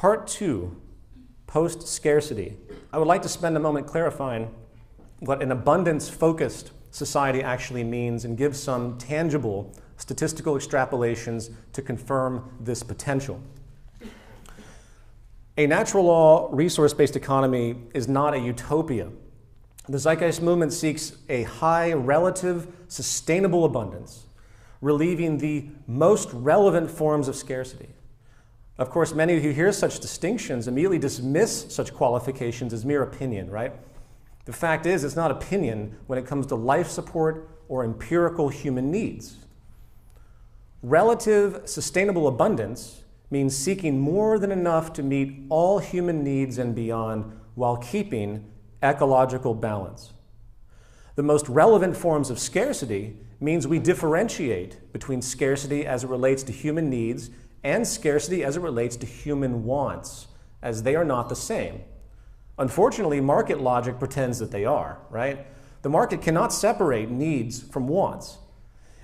Part 2, post-scarcity. I would like to spend a moment clarifying what an abundance-focused society actually means and give some tangible statistical extrapolations to confirm this potential. A natural law, resource-based economy is not a utopia. The Zeitgeist movement seeks a high relative sustainable abundance, relieving the most relevant forms of scarcity. Of course, many who hear such distinctions immediately dismiss such qualifications as mere opinion, right? The fact is, it's not opinion when it comes to life support or empirical human needs. Relative sustainable abundance means seeking more than enough to meet all human needs and beyond while keeping ecological balance. The most relevant forms of scarcity means we differentiate between scarcity as it relates to human needs and scarcity as it relates to human wants, as they are not the same. Unfortunately, market logic pretends that they are, right? The market cannot separate needs from wants.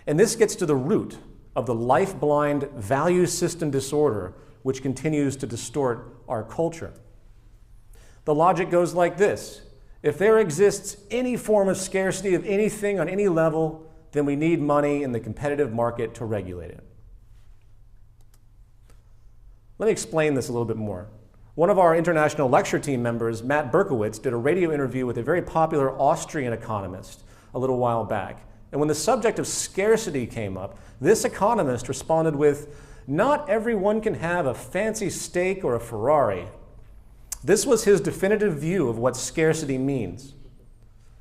And this gets to the root of the life-blind value system disorder which continues to distort our culture. The logic goes like this. If there exists any form of scarcity of anything on any level, then we need money in the competitive market to regulate it. Let me explain this a little bit more. One of our international lecture team members, Matt Berkowitz, did a radio interview with a very popular Austrian economist a little while back. And when the subject of scarcity came up, this economist responded with, "Not everyone can have a fancy steak or a Ferrari." This was his definitive view of what scarcity means.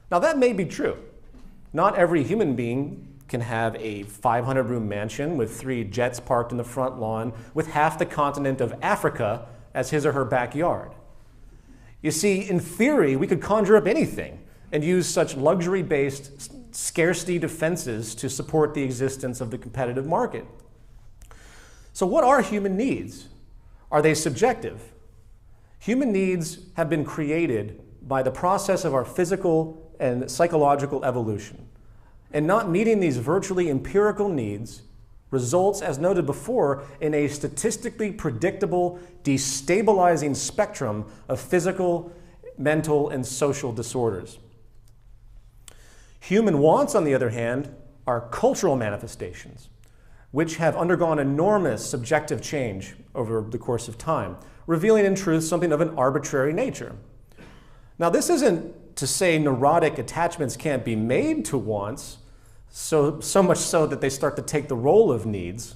Now that may be true. Not every human being can have a 500-room mansion with 3 jets parked in the front lawn with half the continent of Africa as his or her backyard. You see, in theory, we could conjure up anything and use such luxury-based scarcity defenses to support the existence of the competitive market. So what are human needs? Are they subjective? Human needs have been created by the process of our physical and psychological evolution. And not meeting these virtually empirical needs results, as noted before, in a statistically predictable, destabilizing spectrum of physical, mental, and social disorders. Human wants, on the other hand, are cultural manifestations, which have undergone enormous subjective change over the course of time, revealing in truth something of an arbitrary nature. Now, this isn't to say neurotic attachments can't be made to wants, so much so that they start to take the role of needs.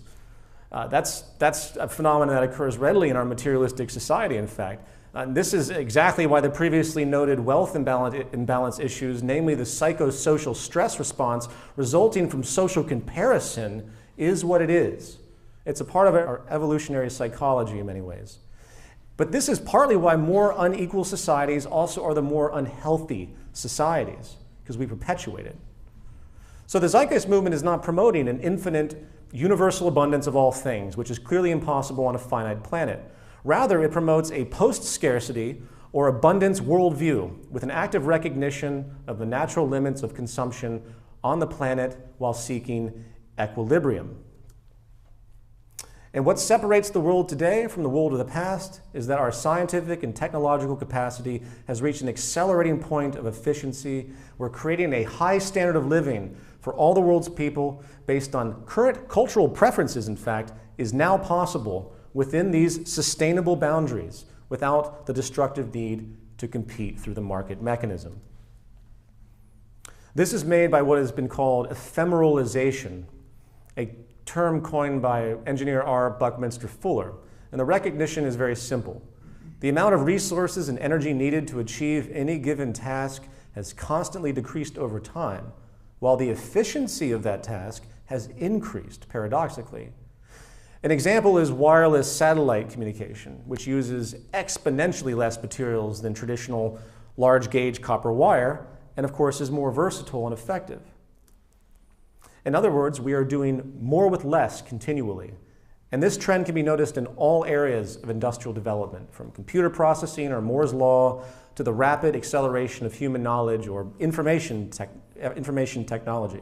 That's a phenomenon that occurs readily in our materialistic society, in fact. This is exactly why the previously noted wealth imbalance issues, namely the psychosocial stress response resulting from social comparison, is what it is. It's a part of our evolutionary psychology in many ways. But this is partly why more unequal societies also are the more unhealthy societies, because we perpetuate it. So the Zeitgeist movement is not promoting an infinite, universal abundance of all things, which is clearly impossible on a finite planet. Rather, it promotes a post-scarcity or abundance worldview with an active recognition of the natural limits of consumption on the planet while seeking equilibrium. And what separates the world today from the world of the past is that our scientific and technological capacity has reached an accelerating point of efficiency. We're creating a high standard of living for all the world's people based on current cultural preferences, in fact, is now possible within these sustainable boundaries without the destructive need to compete through the market mechanism. This is made by what has been called ephemeralization, a term coined by engineer R. Buckminster Fuller. And the recognition is very simple. The amount of resources and energy needed to achieve any given task has constantly decreased over time, while the efficiency of that task has increased, paradoxically. An example is wireless satellite communication, which uses exponentially less materials than traditional large gauge copper wire, and of course is more versatile and effective. In other words, we are doing more with less continually. And this trend can be noticed in all areas of industrial development, from computer processing or Moore's law to the rapid acceleration of human knowledge or information technology.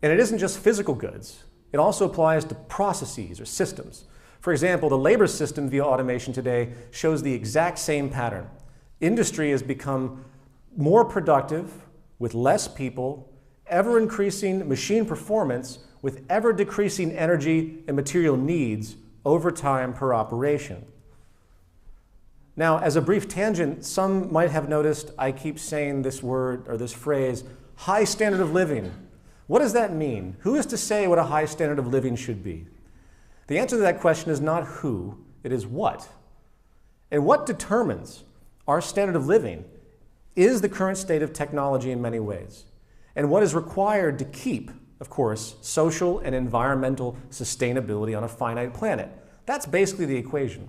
And it isn't just physical goods. It also applies to processes or systems. For example, the labor system via automation today shows the exact same pattern. Industry has become more productive with less people, ever-increasing machine performance with ever-decreasing energy and material needs over time per operation. Now, as a brief tangent, some might have noticed I keep saying this word or this phrase, high standard of living. What does that mean? Who is to say what a high standard of living should be? The answer to that question is not who, it is what. And what determines our standard of living is the current state of technology in many ways. And what is required to keep, of course, social and environmental sustainability on a finite planet. That's basically the equation.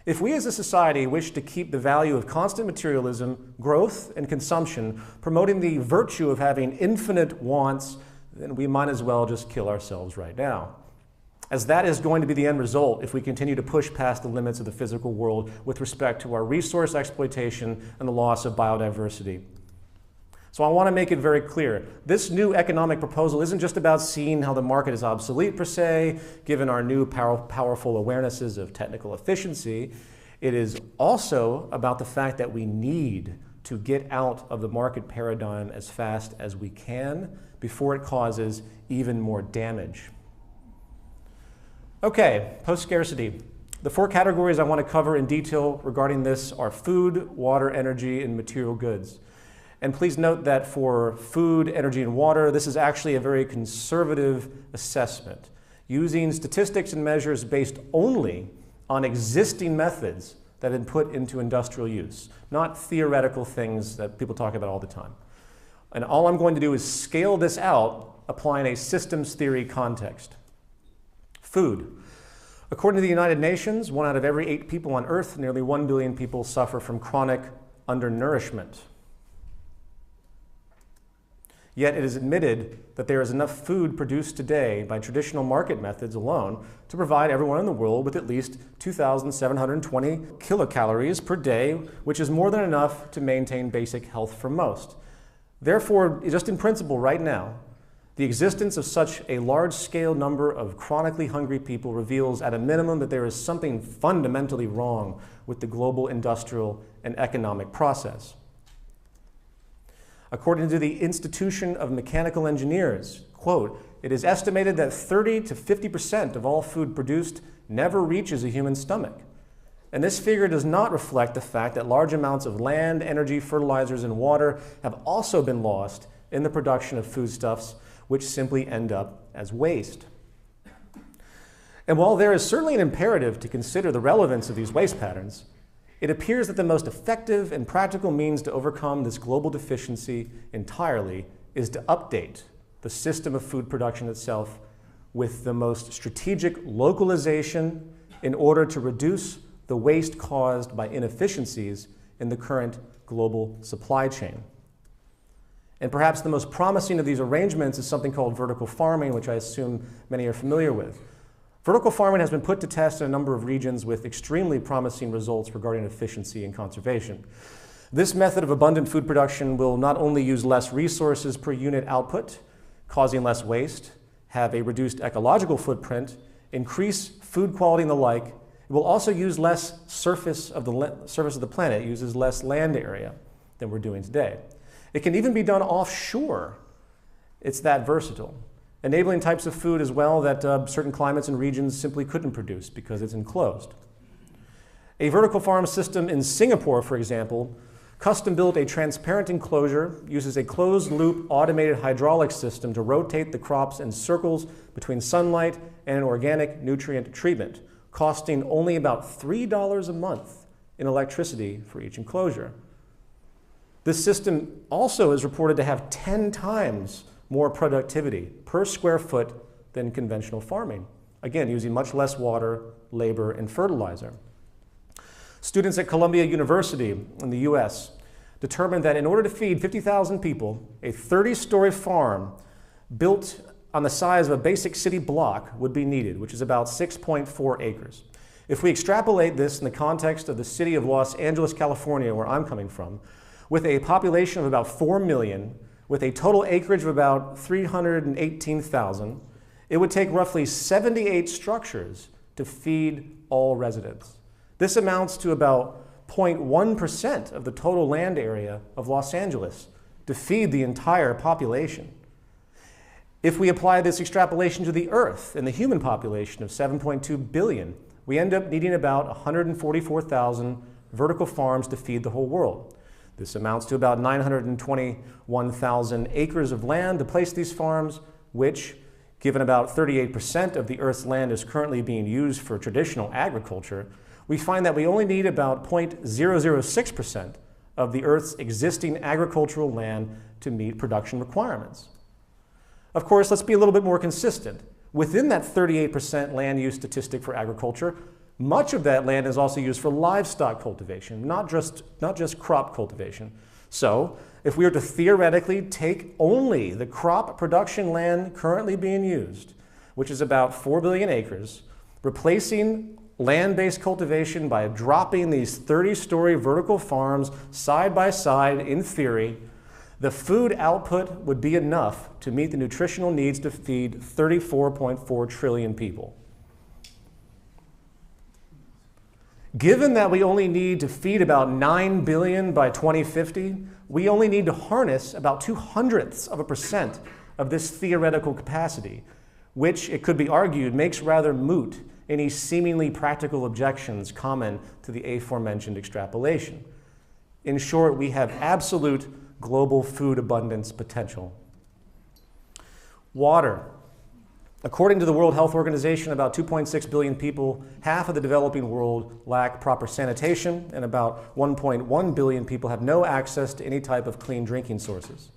If we as a society wish to keep the value of constant materialism, growth, and consumption, promoting the virtue of having infinite wants, then we might as well just kill ourselves right now. As that is going to be the end result if we continue to push past the limits of the physical world with respect to our resource exploitation and the loss of biodiversity. So I want to make it very clear. This new economic proposal isn't just about seeing how the market is obsolete per se, given our new powerful awarenesses of technical efficiency. It is also about the fact that we need to get out of the market paradigm as fast as we can before it causes even more damage. Okay, post-scarcity. The 4 categories I want to cover in detail regarding this are food, water, energy, and material goods. And please note that for food, energy, and water, this is actually a very conservative assessment, using statistics and measures based only on existing methods that have been put into industrial use, not theoretical things that people talk about all the time. And all I'm going to do is scale this out, applying a systems theory context. Food. According to the United Nations, 1 out of every 8 people on Earth, nearly 1 billion people, suffer from chronic undernourishment. Yet it is admitted that there is enough food produced today by traditional market methods alone to provide everyone in the world with at least 2,720 kilocalories per day, which is more than enough to maintain basic health for most. Therefore, just in principle right now, the existence of such a large-scale number of chronically hungry people reveals at a minimum that there is something fundamentally wrong with the global industrial and economic process. According to the Institution of Mechanical Engineers, quote, it is estimated that 30 to 50% of all food produced never reaches a human stomach. And this figure does not reflect the fact that large amounts of land, energy, fertilizers, and water have also been lost in the production of foodstuffs, which simply end up as waste. And while there is certainly an imperative to consider the relevance of these waste patterns, it appears that the most effective and practical means to overcome this global deficiency entirely is to update the system of food production itself with the most strategic localization in order to reduce the waste caused by inefficiencies in the current global supply chain. And perhaps the most promising of these arrangements is something called vertical farming, which I assume many are familiar with. Vertical farming has been put to test in a number of regions with extremely promising results regarding efficiency and conservation. This method of abundant food production will not only use less resources per unit output, causing less waste, have a reduced ecological footprint, increase food quality and the like. It will also use less surface of the planet, it uses less land area than we're doing today. It can even be done offshore. It's that versatile. Enabling types of food as well that certain climates and regions simply couldn't produce because it's enclosed. A vertical farm system in Singapore, for example, custom-built a transparent enclosure, uses a closed-loop automated hydraulic system to rotate the crops in circles between sunlight and an organic nutrient treatment, costing only about $3 a month in electricity for each enclosure. This system also is reported to have 10 times more productivity per square foot than conventional farming. Again, using much less water, labor, and fertilizer. Students at Columbia University in the US determined that in order to feed 50,000 people, a 30-story farm built on the size of a basic city block would be needed, which is about 6.4 acres. If we extrapolate this in the context of the city of Los Angeles, California, where I'm coming from, with a population of about 4 million, with a total acreage of about 318,000, It would take roughly 78 structures to feed all residents. This amounts to about 0.1% of the total land area of Los Angeles to feed the entire population. If we apply this extrapolation to the Earth and the human population of 7.2 billion, we end up needing about 144,000 vertical farms to feed the whole world. This amounts to about 921,000 acres of land to place these farms, which, given about 38% of the Earth's land is currently being used for traditional agriculture, we find that we only need about 0.006% of the Earth's existing agricultural land to meet production requirements. Of course, let's be a little bit more consistent. Within that 38% land use statistic for agriculture, much of that land is also used for livestock cultivation, not just crop cultivation. So, if we were to theoretically take only the crop production land currently being used, which is about 4 billion acres, replacing land-based cultivation by dropping these 30-story vertical farms side by side in theory, the food output would be enough to meet the nutritional needs to feed 34.4 trillion people. Given that we only need to feed about 9 billion by 2050, we only need to harness about 0.02% of this theoretical capacity, which, it could be argued, makes rather moot any seemingly practical objections common to the aforementioned extrapolation. In short, we have absolute global food abundance potential. Water. According to the World Health Organization, about 2.6 billion people, half of the developing world, lack proper sanitation, and about 1.1 billion people have no access to any type of clean drinking sources.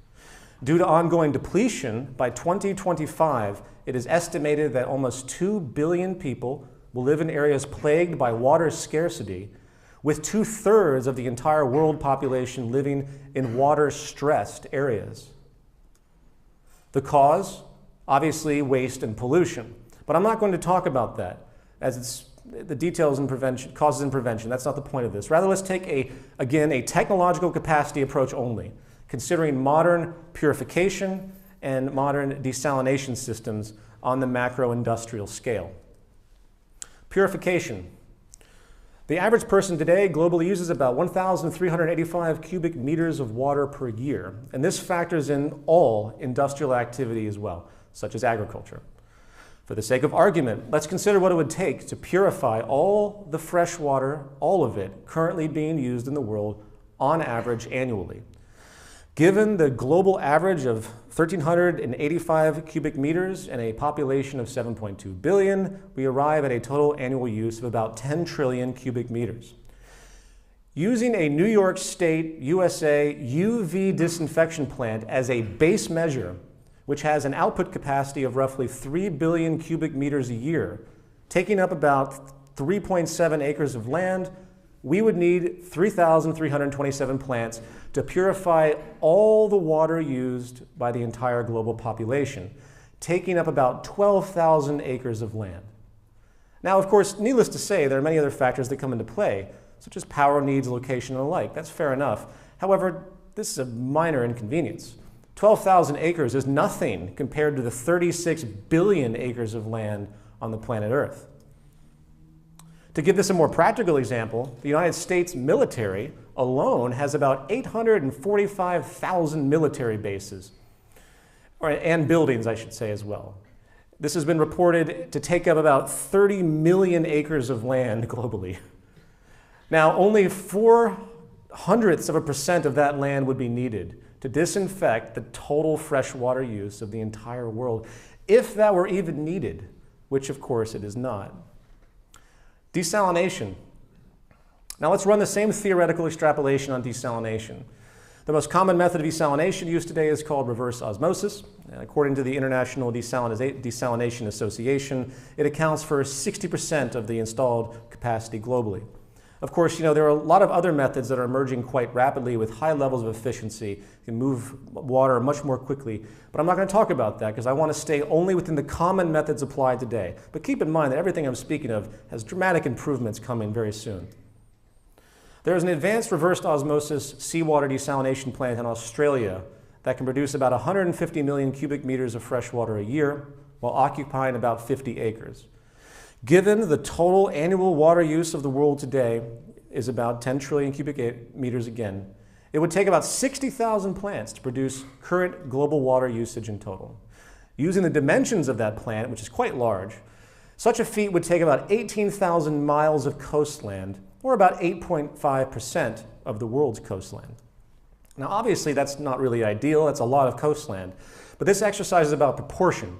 Due to ongoing depletion, by 2025, it is estimated that almost 2 billion people will live in areas plagued by water scarcity, with 2/3 of the entire world population living in water-stressed areas. The cause? Obviously, waste and pollution. But I'm not going to talk about that, as it's the details in prevention, causes and prevention. That's not the point of this. Rather, let's take, again, a technological capacity approach only, considering modern purification and modern desalination systems on the macro-industrial scale. Purification. The average person today globally uses about 1,385 cubic meters of water per year, and this factors in all industrial activity as well, such as agriculture. For the sake of argument, let's consider what it would take to purify all the fresh water, all of it, currently being used in the world on average annually. Given the global average of 1,385 cubic meters and a population of 7.2 billion, we arrive at a total annual use of about 10 trillion cubic meters. Using a New York State, USA UV disinfection plant as a base measure, which has an output capacity of roughly 3 billion cubic meters a year, taking up about 3.7 acres of land, we would need 3,327 plants to purify all the water used by the entire global population, taking up about 12,000 acres of land. Now, of course, needless to say, there are many other factors that come into play, such as power needs, location, and the like. That's fair enough. However, this is a minor inconvenience. 12,000 acres is nothing compared to the 36 billion acres of land on the planet Earth. To give this a more practical example, the United States military alone has about 845,000 military bases, and buildings, I should say, as well. This has been reported to take up about 30 million acres of land globally. Now, only 0.04% of that land would be needed to disinfect the total freshwater use of the entire world, if that were even needed, which of course it is not. Desalination. Now let's run the same theoretical extrapolation on desalination. The most common method of desalination used today is called reverse osmosis. According to the International Desalination Association, it accounts for 60% of the installed capacity globally. Of course, there are a lot of other methods that are emerging quite rapidly with high levels of efficiency. You can move water much more quickly, but I'm not going to talk about that because I want to stay only within the common methods applied today. But keep in mind that everything I'm speaking of has dramatic improvements coming very soon. There is an advanced reverse osmosis seawater desalination plant in Australia that can produce about 150 million cubic meters of fresh water a year, while occupying about 50 acres. Given the total annual water use of the world today is about 10 trillion cubic meters again, it would take about 60,000 plants to produce current global water usage in total. Using the dimensions of that plant, which is quite large, such a feat would take about 18,000 miles of coastland, or about 8.5% of the world's coastland. Now, obviously, that's not really ideal. That's a lot of coastland. But this exercise is about proportion.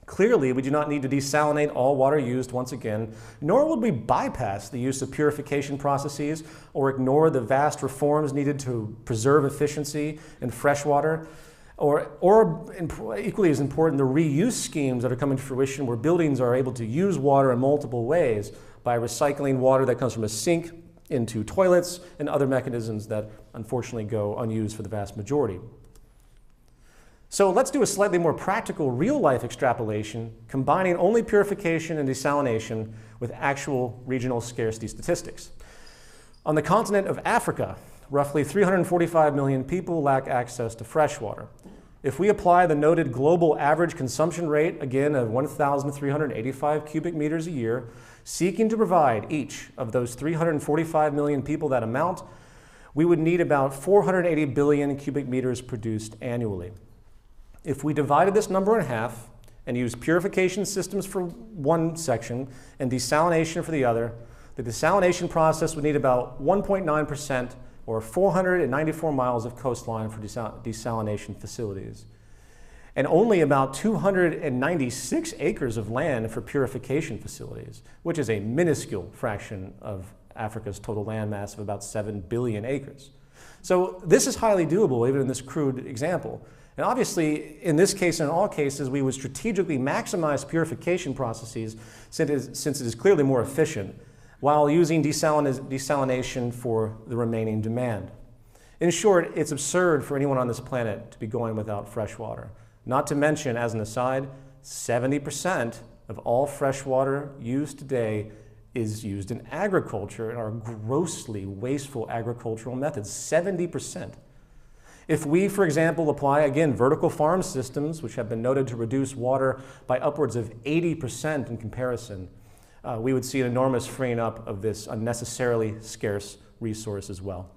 Clearly, we do not need to desalinate all water used once again, nor would we bypass the use of purification processes or ignore the vast reforms needed to preserve efficiency in freshwater, or equally as important, the reuse schemes that are coming to fruition where buildings are able to use water in multiple ways by recycling water that comes from a sink into toilets and other mechanisms that unfortunately go unused for the vast majority. So let's do a slightly more practical real-life extrapolation, combining only purification and desalination with actual regional scarcity statistics. On the continent of Africa, roughly 345 million people lack access to fresh water. If we apply the noted global average consumption rate, again of 1,385 cubic meters a year, seeking to provide each of those 345 million people that amount, we would need about 480 billion cubic meters produced annually. If we divided this number in half and used purification systems for one section and desalination for the other, the desalination process would need about 1.9% or 494 miles of coastline for desalination facilities, and only about 296 acres of land for purification facilities, which is a minuscule fraction of Africa's total land mass of about 7 billion acres. So this is highly doable, even in this crude example. And obviously, in this case and in all cases, we would strategically maximize purification processes since it is clearly more efficient, while using desalination for the remaining demand. In short, it's absurd for anyone on this planet to be going without fresh water. Not to mention, as an aside, 70% of all fresh water used today is used in agriculture and are grossly wasteful agricultural methods, 70%. If we, for example, apply, again, vertical farm systems, which have been noted to reduce water by upwards of 80% in comparison, we would see an enormous freeing up of this unnecessarily scarce resource as well.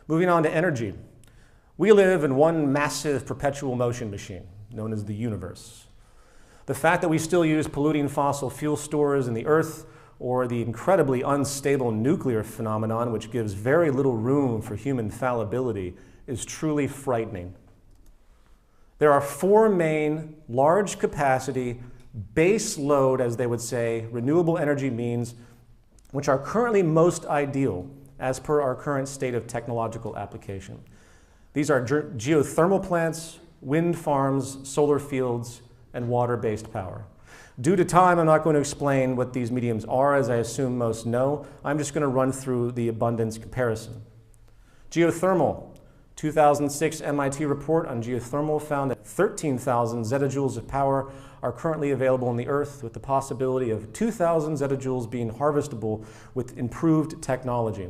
Moving on to energy. We live in one massive perpetual motion machine, known as the universe. The fact that we still use polluting fossil fuel stores in the earth, or the incredibly unstable nuclear phenomenon, which gives very little room for human fallibility, is truly frightening. There are four main large capacity, base load, as they would say, renewable energy means, which are currently most ideal as per our current state of technological application. These are geothermal plants, wind farms, solar fields, and water-based power. Due to time, I'm not going to explain what these mediums are, as I assume most know. I'm just going to run through the abundance comparison. Geothermal. 2006 MIT report on geothermal found that 13,000 zettajoules of power are currently available on the Earth, with the possibility of 2,000 zettajoules being harvestable with improved technology.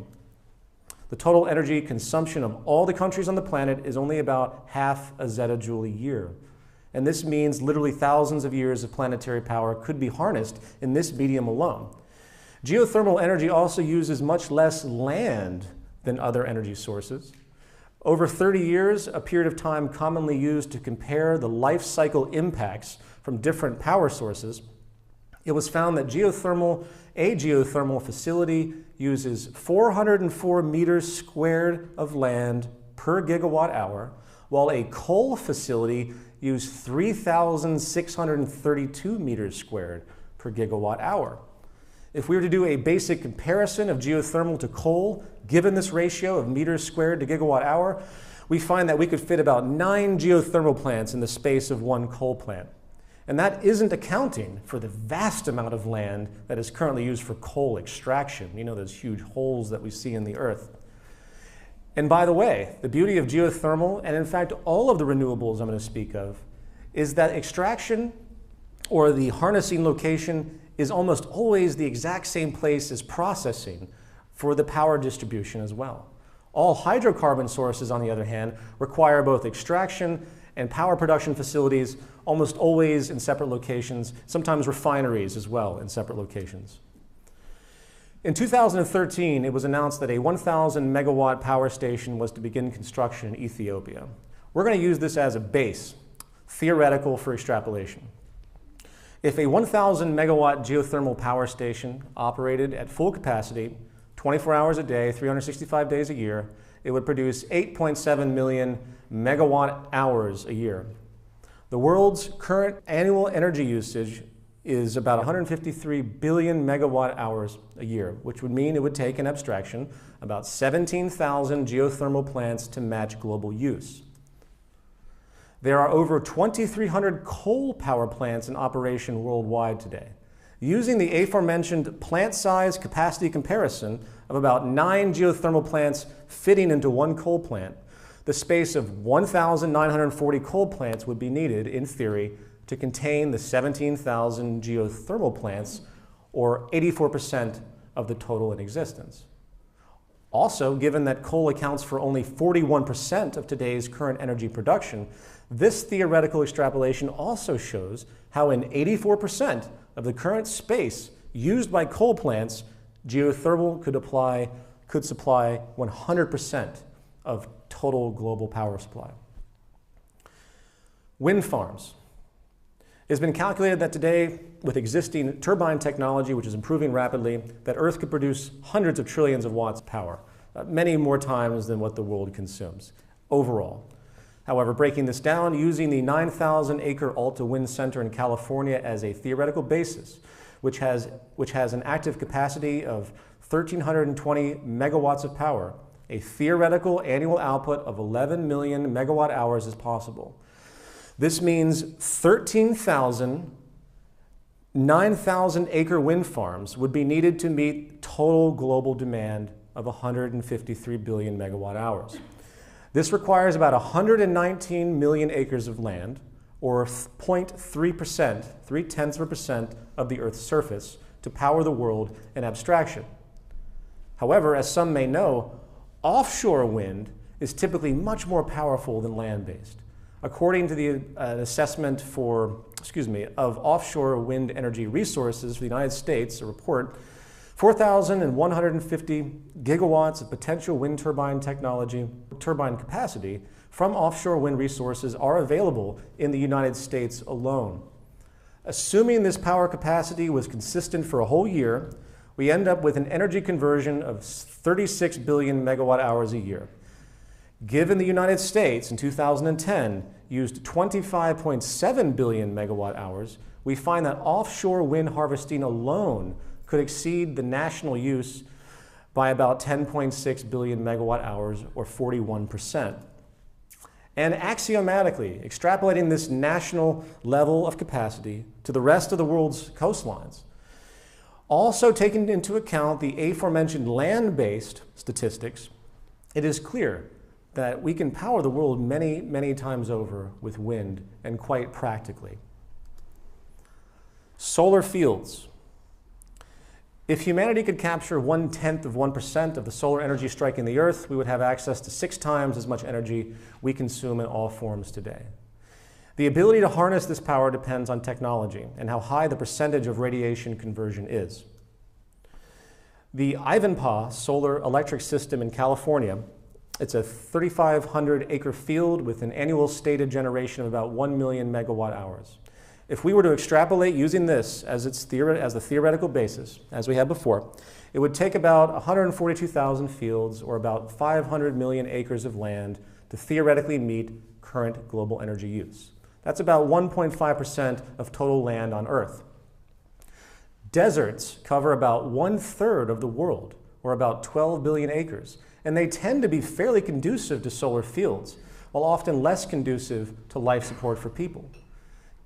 The total energy consumption of all the countries on the planet is only about half a zettajoule a year. And this means literally thousands of years of planetary power could be harnessed in this medium alone. Geothermal energy also uses much less land than other energy sources. Over 30 years, a period of time commonly used to compare the life cycle impacts from different power sources, it was found that a geothermal facility uses 404 meters squared of land per gigawatt hour, while a coal facility uses 3,632 meters squared per gigawatt hour. If we were to do a basic comparison of geothermal to coal, given this ratio of meters squared to gigawatt hour, we find that we could fit about 9 geothermal plants in the space of one coal plant. And that isn't accounting for the vast amount of land that is currently used for coal extraction. You know, those huge holes that we see in the earth. And by the way, the beauty of geothermal, and in fact all of the renewables I'm going to speak of, is that extraction or the harnessing location is almost always the exact same place as processing for the power distribution as well. All hydrocarbon sources, on the other hand, require both extraction and power production facilities almost always in separate locations, sometimes refineries as well in separate locations. In 2013, it was announced that a 1,000 megawatt power station was to begin construction in Ethiopia. We're going to use this as a base, theoretical for extrapolation. If a 1,000 megawatt geothermal power station operated at full capacity, 24 hours a day, 365 days a year, it would produce 8.7 million megawatt hours a year. The world's current annual energy usage is about 153 billion megawatt hours a year, which would mean it would take, in abstraction, about 17,000 geothermal plants to match global use. There are over 2,300 coal power plants in operation worldwide today. Using the aforementioned plant size capacity comparison of about 9 geothermal plants fitting into one coal plant, the space of 1,940 coal plants would be needed, in theory, to contain the 17,000 geothermal plants, or 84% of the total in existence. Also, given that coal accounts for only 41% of today's current energy production, this theoretical extrapolation also shows how in 84% of the current space used by coal plants, geothermal could supply 100% of total global power supply. Wind farms. It has been calculated that today, with existing turbine technology, which is improving rapidly, that Earth could produce hundreds of trillions of watts of power, many more times than what the world consumes overall. However, breaking this down, using the 9,000-acre Alta Wind Center in California as a theoretical basis, which has an active capacity of 1,320 megawatts of power, a theoretical annual output of 11 million megawatt hours is possible. This means 13,000 9,000-acre wind farms would be needed to meet total global demand of 153 billion megawatt hours. This requires about 119 million acres of land, or 0.3%, 0.3% of the Earth's surface, to power the world in abstraction. However, as some may know, offshore wind is typically much more powerful than land-based. According to the assessment of offshore wind energy resources for the United States, a report, 4,150 gigawatts of potential wind turbine capacity from offshore wind resources are available in the United States alone. Assuming this power capacity was consistent for a whole year, we end up with an energy conversion of 36 billion megawatt hours a year. Given the United States in 2010 used 25.7 billion megawatt hours, we find that offshore wind harvesting alone could exceed the national use by about 10.6 billion megawatt hours, or 41%. And axiomatically, extrapolating this national level of capacity to the rest of the world's coastlines, also taking into account the aforementioned land-based statistics, it is clear that we can power the world many, many times over with wind, and quite practically. Solar fields. If humanity could capture 0.1% of the solar energy striking the Earth, we would have access to 6 times as much energy we consume in all forms today. The ability to harness this power depends on technology and how high the percentage of radiation conversion is. The Ivanpah solar electric system in California, it's a 3,500 acre field with an annual stated generation of about 1 million megawatt hours. If we were to extrapolate using this as the theoretical basis, as we had before, it would take about 142,000 fields, or about 500 million acres of land, to theoretically meet current global energy use. That's about 1.5% of total land on Earth. Deserts cover about 1/3 of the world, or about 12 billion acres, and they tend to be fairly conducive to solar fields, while often less conducive to life support for people.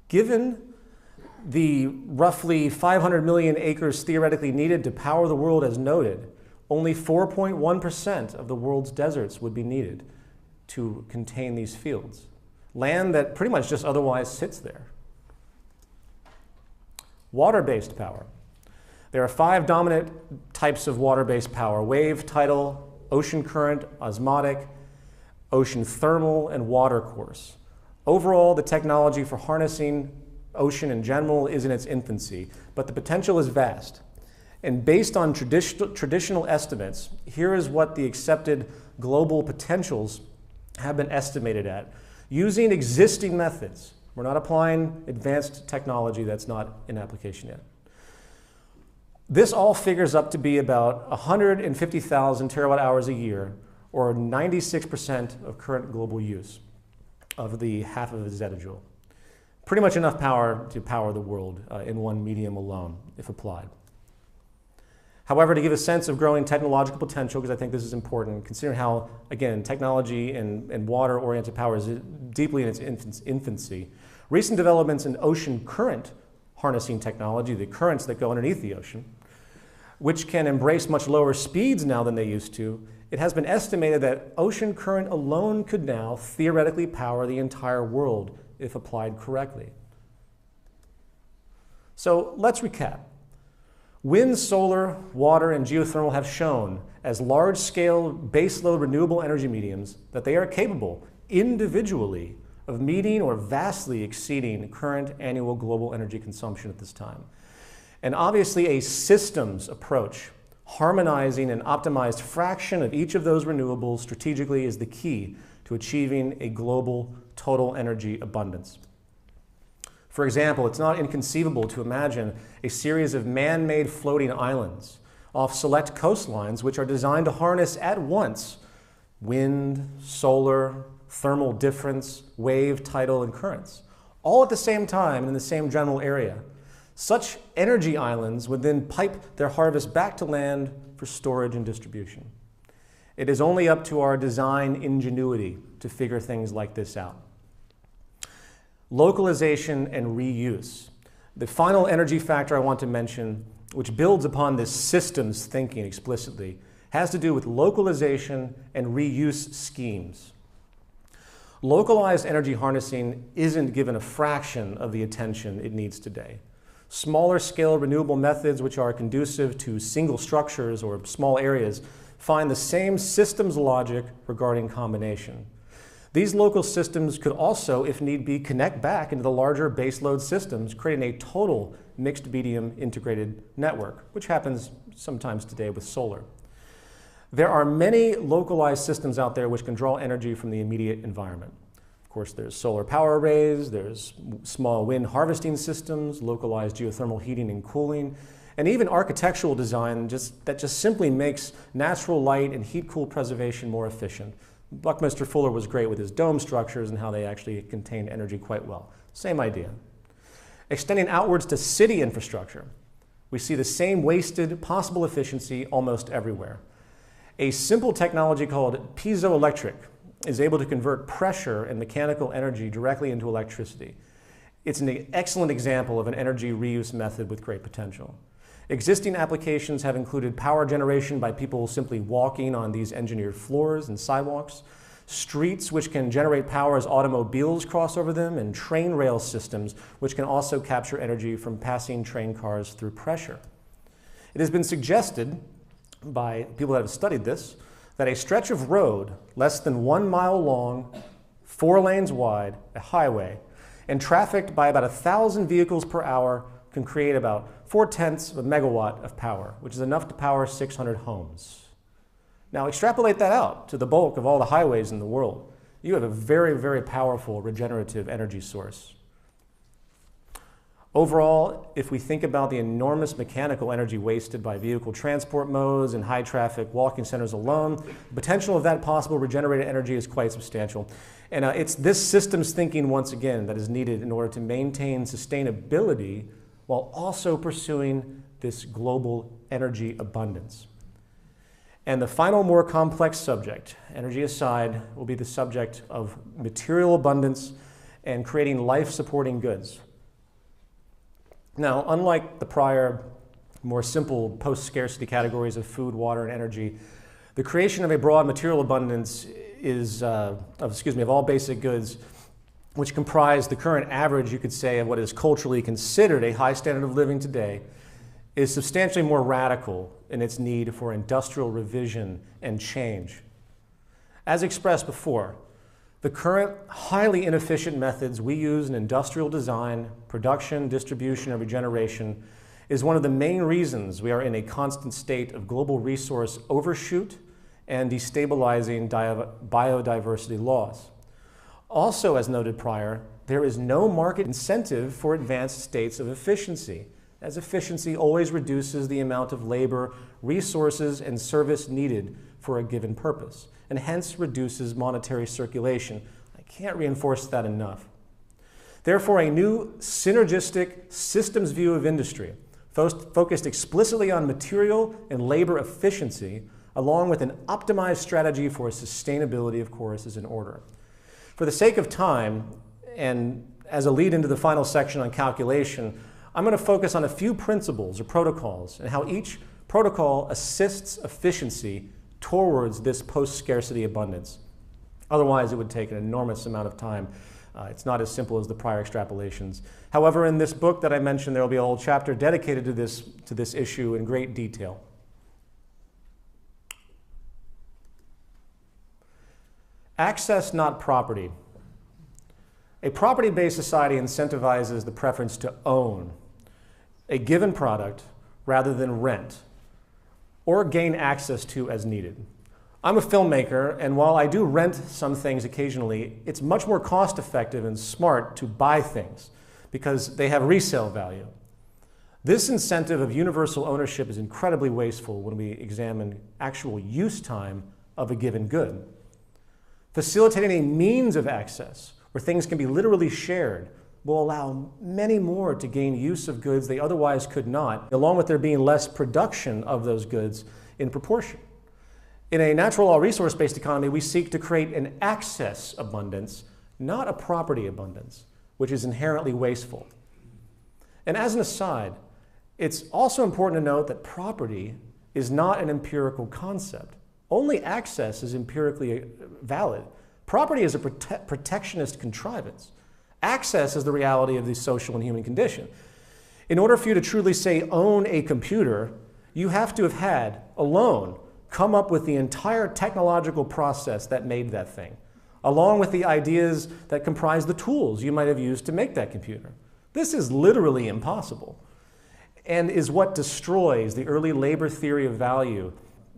Given the roughly 500 million acres theoretically needed to power the world as noted, only 4.1% of the world's deserts would be needed to contain these fields. Land that pretty much just otherwise sits there. Water-based power. There are 5 dominant types of water-based power: wave, tidal, ocean current, osmotic, ocean thermal, and water course. Overall, the technology for harnessing ocean in general is in its infancy, but the potential is vast. And based on traditional estimates, here is what the accepted global potentials have been estimated at using existing methods. We're not applying advanced technology that's not in application yet. This all figures up to be about 150,000 terawatt hours a year, or 96% of current global use of the half of a zettajoule. Pretty much enough power to power the world in one medium alone, if applied. However, to give a sense of growing technological potential, because I think this is important, considering how, again, technology and water-oriented power is deeply in its infancy, recent developments in ocean current harnessing technology, the currents that go underneath the ocean, which can embrace much lower speeds now than they used to, it has been estimated that ocean current alone could now theoretically power the entire world if applied correctly. So let's recap. Wind, solar, water, and geothermal have shown, as large-scale baseload renewable energy mediums, that they are capable, individually, of meeting or vastly exceeding current annual global energy consumption at this time. And obviously, a systems approach, harmonizing an optimized fraction of each of those renewables strategically, is the key to achieving a global total energy abundance. For example, it's not inconceivable to imagine a series of man-made floating islands off select coastlines which are designed to harness at once wind, solar, thermal difference, wave, tidal, and currents, all at the same time and in the same general area. Such energy islands would then pipe their harvest back to land for storage and distribution. It is only up to our design ingenuity to figure things like this out. Localization and reuse. The final energy factor I want to mention, which builds upon this systems thinking explicitly, has to do with localization and reuse schemes. Localized energy harnessing isn't given a fraction of the attention it needs today. Smaller scale renewable methods which are conducive to single structures or small areas find the same systems logic regarding combination. These local systems could also, if need be, connect back into the larger baseload systems, creating a total mixed medium integrated network, which happens sometimes today with solar. There are many localized systems out there which can draw energy from the immediate environment. Of course, there's solar power arrays, there's small wind harvesting systems, localized geothermal heating and cooling, and even architectural design that just simply makes natural light and heat-cool preservation more efficient. Buckminster Fuller was great with his dome structures and how they actually contain energy quite well. Same idea. Extending outwards to city infrastructure, we see the same wasted possible efficiency almost everywhere. A simple technology called piezoelectric is able to convert pressure and mechanical energy directly into electricity. It's an excellent example of an energy reuse method with great potential. Existing applications have included power generation by people simply walking on these engineered floors and sidewalks, streets which can generate power as automobiles cross over them, and train rail systems which can also capture energy from passing train cars through pressure. It has been suggested by people that have studied this that a stretch of road less than 1 mile long, 4 lanes wide, a highway, and trafficked by about 1,000 vehicles per hour can create about 0.4 of a megawatt of power, which is enough to power 600 homes. Now extrapolate that out to the bulk of all the highways in the world. You have a very, very powerful regenerative energy source. Overall, if we think about the enormous mechanical energy wasted by vehicle transport modes and high traffic walking centers alone, the potential of that possible regenerated energy is quite substantial. And it's this systems thinking, once again, that is needed in order to maintain sustainability while also pursuing this global energy abundance. And the final, more complex subject, energy aside, will be the subject of material abundance and creating life-supporting goods. Now, unlike the prior, more simple post-scarcity categories of food, water, and energy, the creation of a broad material abundance is, of all basic goods, which comprise the current average, you could say, of what is culturally considered a high standard of living today, is substantially more radical in its need for industrial revision and change. As expressed before, the The current highly inefficient methods we use in industrial design, production, distribution, and regeneration is one of the main reasons we are in a constant state of global resource overshoot and destabilizing biodiversity loss. Also, as noted prior, there is no market incentive for advanced states of efficiency, as efficiency always reduces the amount of labor, resources, and service needed for a given purpose, and hence reduces monetary circulation. I can't reinforce that enough. Therefore, a new synergistic systems view of industry, focused explicitly on material and labor efficiency, along with an optimized strategy for sustainability, of course, is in order. For the sake of time, and as a lead into the final section on calculation, I'm going to focus on a few principles or protocols and how each protocol assists efficiency towards this post-scarcity abundance. Otherwise, it would take an enormous amount of time. It's not as simple as the prior extrapolations. However, in this book that I mentioned, there will be a whole chapter dedicated to this issue in great detail. Access, not property. A property-based society incentivizes the preference to own a given product rather than rent or gain access to as needed. I'm a filmmaker, and while I do rent some things occasionally, it's much more cost-effective and smart to buy things because they have resale value. This incentive of universal ownership is incredibly wasteful when we examine actual use time of a given good. Facilitating a means of access where things can be literally shared will allow many more to gain use of goods they otherwise could not, along with there being less production of those goods in proportion. In a natural all resource-based economy, we seek to create an access abundance, not a property abundance, which is inherently wasteful. And as an aside, it's also important to note that property is not an empirical concept. Only access is empirically valid. Property is a protectionist contrivance. Access is the reality of the social and human condition. In order for you to truly say own a computer, you have to have had, alone, come up with the entire technological process that made that thing, along with the ideas that comprise the tools you might have used to make that computer. This is literally impossible and is what destroys the early labor theory of value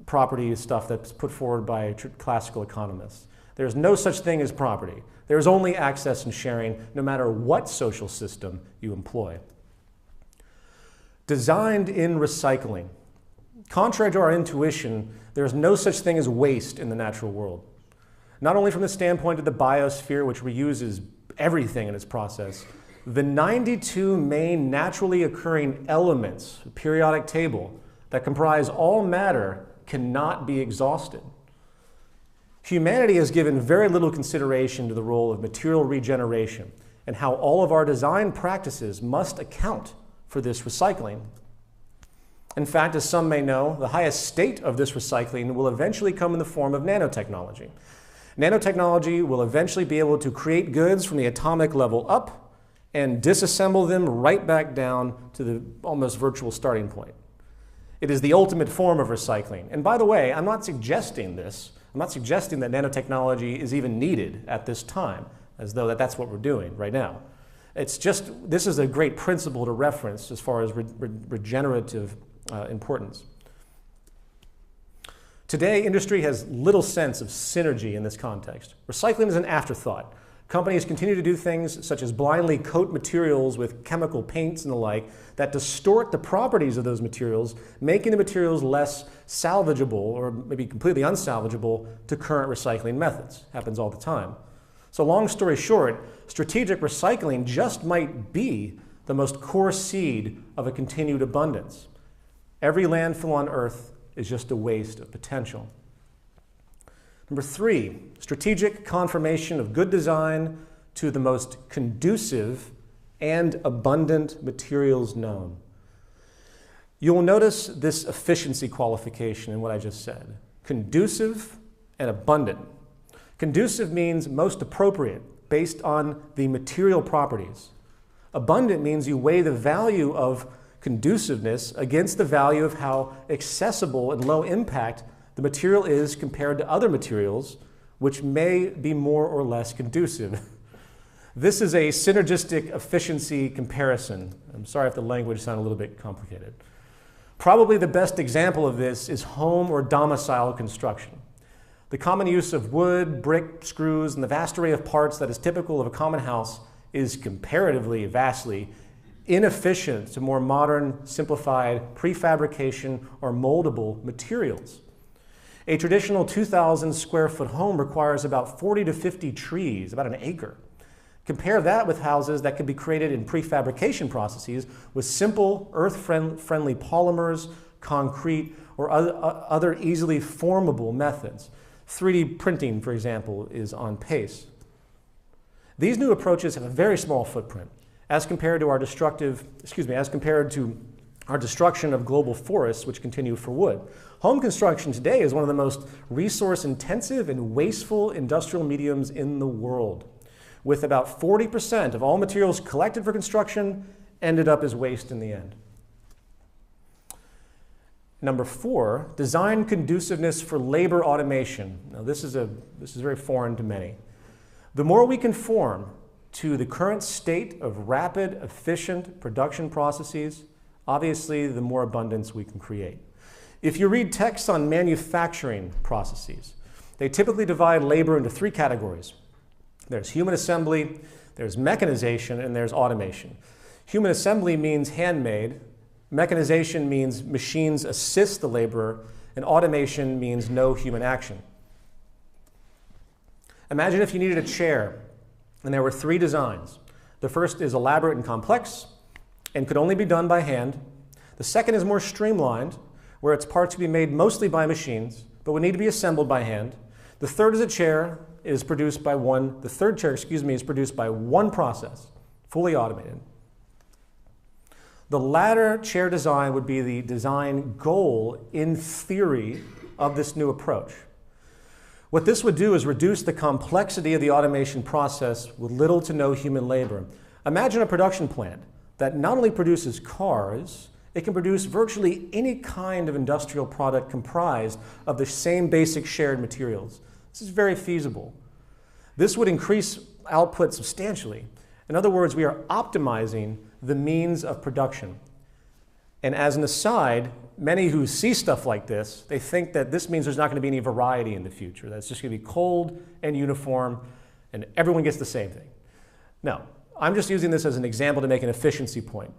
property stuff that's put forward by classical economists. There's no such thing as property. There's only access and sharing, no matter what social system you employ. Designed in recycling. Contrary to our intuition, there's no such thing as waste in the natural world. Not only from the standpoint of the biosphere, which reuses everything in its process, the 92 main naturally occurring elements, periodic table, that comprise all matter cannot be exhausted. Humanity has given very little consideration to the role of material regeneration and how all of our design practices must account for this recycling. In fact, as some may know, the highest state of this recycling will eventually come in the form of nanotechnology. Nanotechnology will eventually be able to create goods from the atomic level up and disassemble them right back down to the almost virtual starting point. It is the ultimate form of recycling. And by the way, I'm not suggesting this. I'm not suggesting that nanotechnology is even needed at this time, as though that's what we're doing right now. It's just, this is a great principle to reference as far as regenerative importance. Today, industry has little sense of synergy in this context. Recycling is an afterthought. Companies continue to do things such as blindly coat materials with chemical paints and the like that distort the properties of those materials, making the materials less salvageable or maybe completely unsalvageable to current recycling methods. Happens all the time. So long story short, strategic recycling just might be the most core seed of a continued abundance. Every landfill on Earth is just a waste of potential. Number 3, strategic confirmation of good design to the most conducive and abundant materials known. You'll notice this efficiency qualification in what I just said. Conducive and abundant. Conducive means most appropriate based on the material properties. Abundant means you weigh the value of conduciveness against the value of how accessible and low impact the material is compared to other materials which may be more or less conducive. This is a synergistic efficiency comparison. I'm sorry if the language sounded a little bit complicated. Probably the best example of this is home or domicile construction. The common use of wood, brick, screws, and the vast array of parts that is typical of a common house is comparatively, vastly inefficient to more modern, simplified prefabrication or moldable materials. A traditional 2,000 square foot home requires about 40 to 50 trees, about an acre. Compare that with houses that could be created in prefabrication processes with simple, earth-friendly polymers, concrete, or other easily formable methods. 3D printing, for example, is on pace. These new approaches have a very small footprint as compared to our destruction of global forests, which continue for wood. Home construction today is one of the most resource-intensive and wasteful industrial mediums in the world, with about 40% of all materials collected for construction ended up as waste in the end. Number 4, design conduciveness for labor automation. Now this is very foreign to many. The more we conform to the current state of rapid, efficient production processes, obviously the more abundance we can create. If you read texts on manufacturing processes, they typically divide labor into 3 categories. There's human assembly, there's mechanization, and there's automation. Human assembly means handmade, mechanization means machines assist the laborer, and automation means no human action. Imagine if you needed a chair, and there were 3 designs. The first is elaborate and complex, and could only be done by hand. The second is more streamlined, where its parts can be made mostly by machines, but would need to be assembled by hand. The third is a chair. The third chair is produced by one process, fully automated. The latter chair design would be the design goal, in theory, of this new approach. What this would do is reduce the complexity of the automation process with little to no human labor. Imagine a production plant that not only produces cars, it can produce virtually any kind of industrial product comprised of the same basic shared materials. This is very feasible. This would increase output substantially. In other words, we are optimizing the means of production. And as an aside, many who see stuff like this, they think that this means there's not going to be any variety in the future, that it's just going to be cold and uniform, and everyone gets the same thing. No, I'm just using this as an example to make an efficiency point.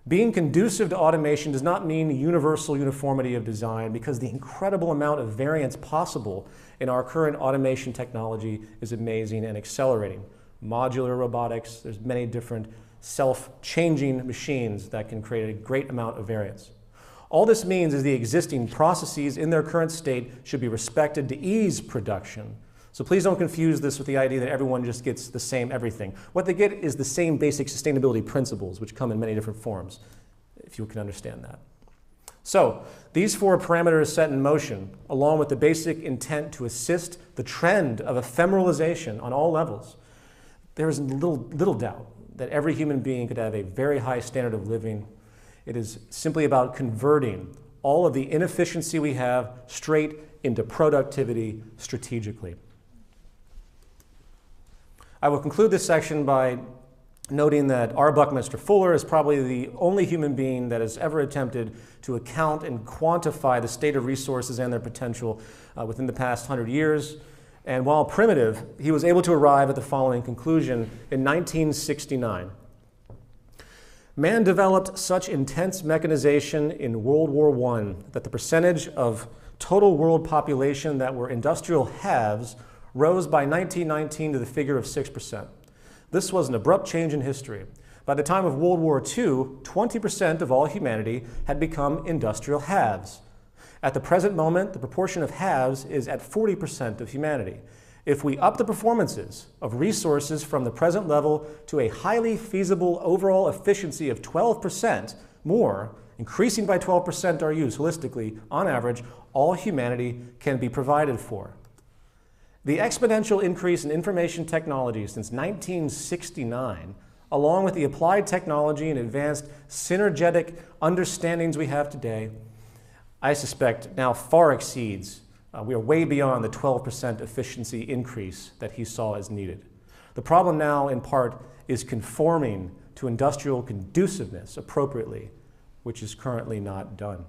Being conducive to automation does not mean universal uniformity of design, because the incredible amount of variance possible in our current automation technology is amazing and accelerating. Modular robotics, there's many different self-changing machines that can create a great amount of variance. All this means is the existing processes in their current state should be respected to ease production. So please don't confuse this with the idea that everyone just gets the same everything. What they get is the same basic sustainability principles, which come in many different forms, if you can understand that. So these 4 parameters set in motion, along with the basic intent to assist the trend of ephemeralization on all levels, there is little doubt that every human being could have a very high standard of living. It is simply about converting all of the inefficiency we have straight into productivity strategically. I will conclude this section by noting that R. Buckminster Fuller is probably the only human being that has ever attempted to account and quantify the state of resources and their potential within the past 100 years. And while primitive, he was able to arrive at the following conclusion in 1969. Man developed such intense mechanization in World War I that the percentage of total world population that were industrial haves rose by 1919 to the figure of 6%. This was an abrupt change in history. By the time of World War II, 20% of all humanity had become industrial haves. At the present moment, the proportion of haves is at 40% of humanity. If we up the performances of resources from the present level to a highly feasible overall efficiency of 12% more, increasing by 12% our use holistically, on average, all humanity can be provided for. The exponential increase in information technology since 1969, along with the applied technology and advanced synergetic understandings we have today, I suspect now far exceeds We are way beyond the 12% efficiency increase that he saw as needed. The problem now, in part, is conforming to industrial conduciveness appropriately, which is currently not done.